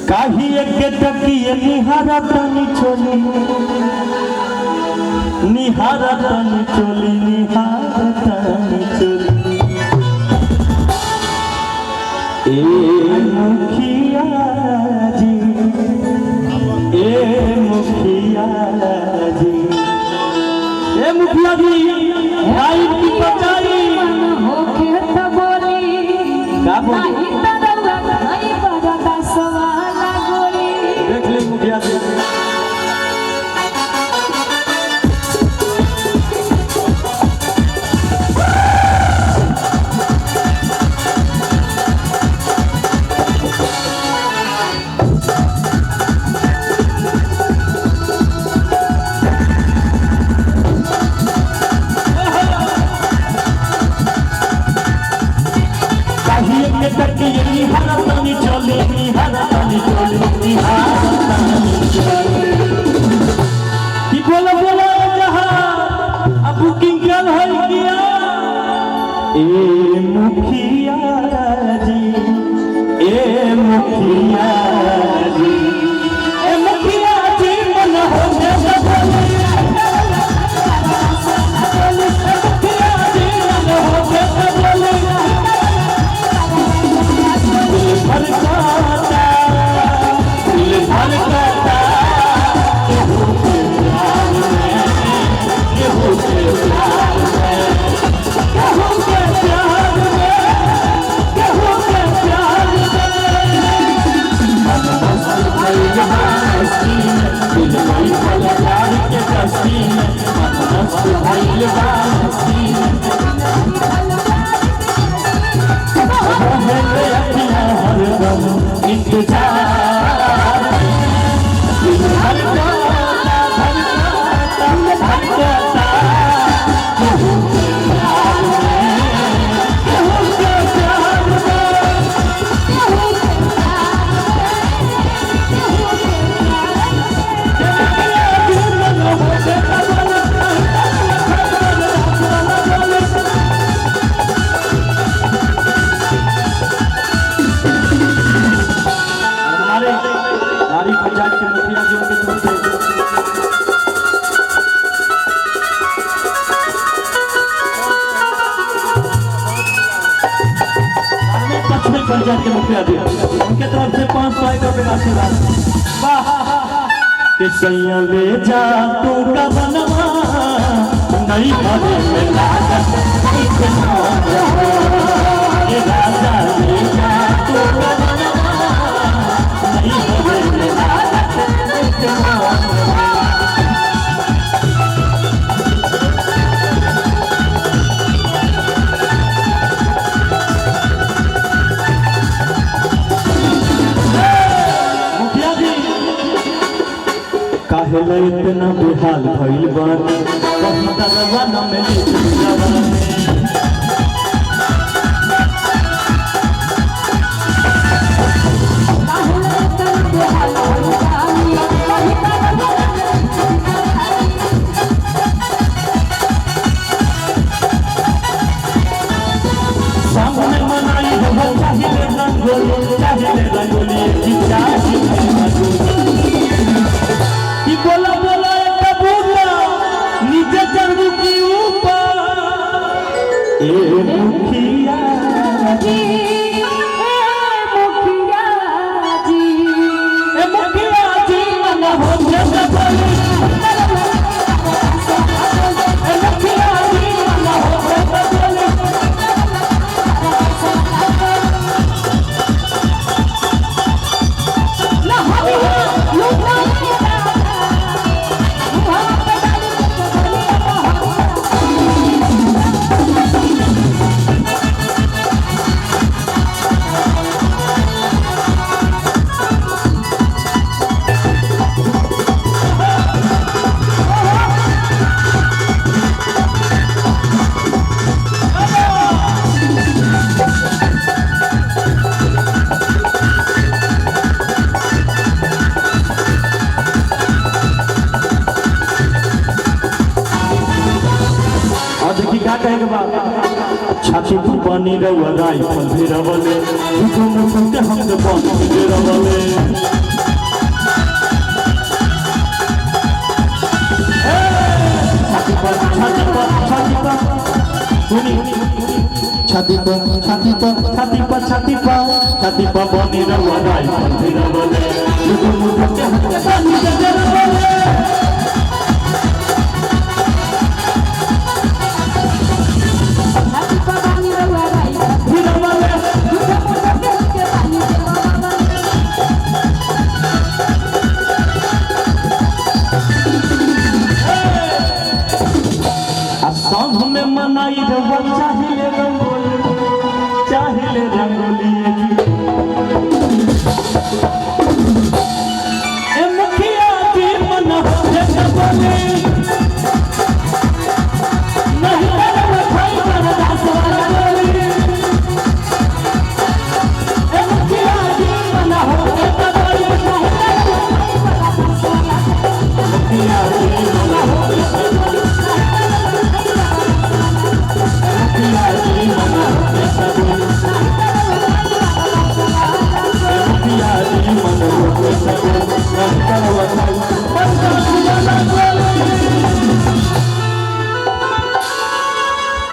काही एक टकिए निहारतनी चली निहारतनी चली निहारतनी चली ए मुखिया जी ए मुखिया जी ए मुखिया जी भाई की बचाई होके त बोली का बोली देख ले मुखिया जी मुखिया जी ए मुखिया जी ए मुखिया जी मन हो मुखिया जी मन हो पंचायत के मुखिया जी उनके तरफ से 500 रुपये आशीर्वाद के सैया ले जा तू का बनवा नहीं भरे में लागत ये राजा ले जा तू का बनवा नहीं भरे में लागत काहेला इतना बेहाल भइल बानी कहीं दरवाना में सामने मनाई हो चाहिए रंगोली बोला बोला कबूला नीचे चढ़ू की ऊपर ए मुखिया जी मुखिया जी ए मुखिया जी मन हो मुखिया जी मन हो छाती पानी रवा राइफल भी रवले हम तो बंद भी रवले छाती पर छाती पर छाती पर छाती पर छाती पर बने रवा राई पर फिर बोले